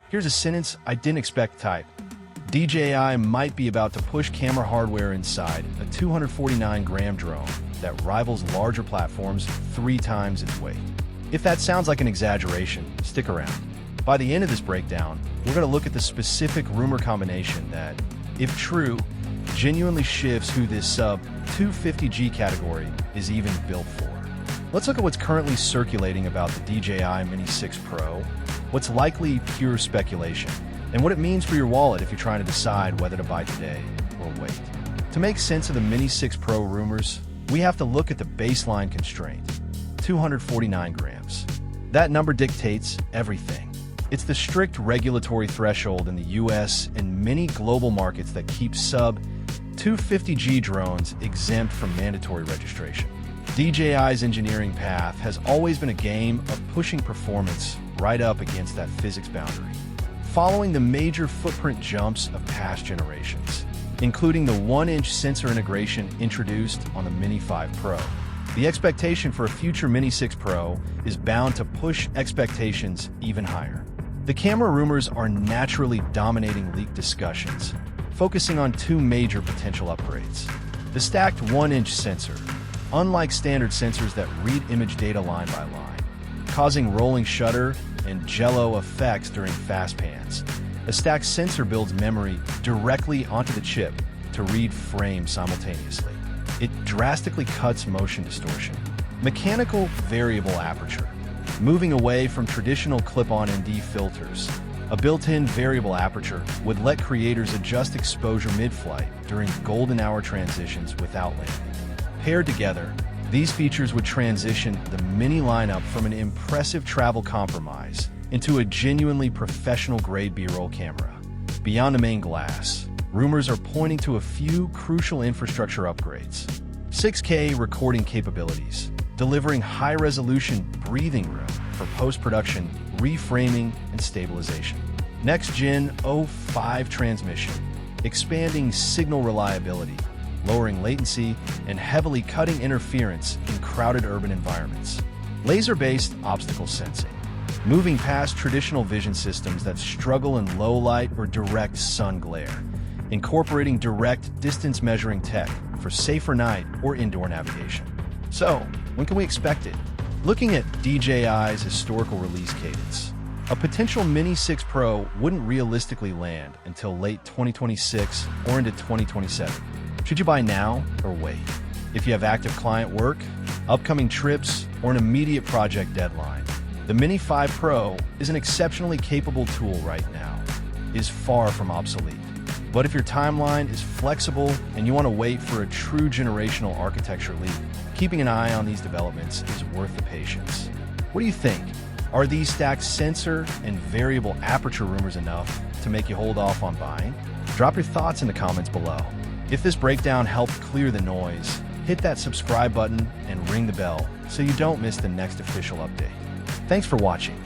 Here's a sentence I didn't expect to type. DJI might be about to push camera hardware inside a 249-gram drone that rivals larger platforms 3 times its weight. If that sounds like an exaggeration, stick around. By the end of this breakdown, we're going to look at the specific rumor combination that, if true, genuinely shifts who this sub-250G category is even built for. Let's look at what's currently circulating about the DJI Mini 6 Pro, what's likely pure speculation, and what it means for your wallet if you're trying to decide whether to buy today or wait. To make sense of the Mini 6 Pro rumors, we have to look at the baseline constraint, 249 grams. That number dictates everything. It's the strict regulatory threshold in the US and many global markets that keep sub-250G drones exempt from mandatory registration. DJI's engineering path has always been a game of pushing performance right up against that physics boundary, following the major footprint jumps of past generations, including the 1-inch sensor integration introduced on the Mini 5 Pro. The expectation for a future Mini 6 Pro is bound to push expectations even higher. The camera rumors are naturally dominating leak discussions, focusing on 2 major potential upgrades. The stacked 1-inch sensor, unlike standard sensors that read image data line by line, causing rolling shutter and jello effects during fast pans. A stacked sensor builds memory directly onto the chip to read frames simultaneously. It drastically cuts motion distortion. Mechanical variable aperture. Moving away from traditional clip-on ND filters, a built-in variable aperture would let creators adjust exposure mid-flight during golden hour transitions without landing. Paired together, these features would transition the Mini lineup from an impressive travel compromise into a genuinely professional-grade B-roll camera. Beyond the main glass, rumors are pointing to a few crucial infrastructure upgrades. 6K recording capabilities, delivering high-resolution breathing room for post-production, reframing, and stabilization. Next-gen 05 transmission, expanding signal reliability, lowering latency, and heavily cutting interference in crowded urban environments. Laser-based obstacle sensing, moving past traditional vision systems that struggle in low light or direct sun glare, incorporating direct distance measuring tech for safer night or indoor navigation. So, when can we expect it? Looking at DJI's historical release cadence, a potential Mini 6 Pro wouldn't realistically land until late 2026 or into 2027. Should you buy now or wait? If you have active client work, upcoming trips, or an immediate project deadline, the Mini 5 Pro is an exceptionally capable tool right now. It is far from obsolete. But if your timeline is flexible and you want to wait for a true generational architecture leap, keeping an eye on these developments is worth the patience. What do you think? Are these stacked sensor and variable aperture rumors enough to make you hold off on buying? Drop your thoughts in the comments below. If this breakdown helped clear the noise, hit that subscribe button and ring the bell so you don't miss the next official update. Thanks for watching.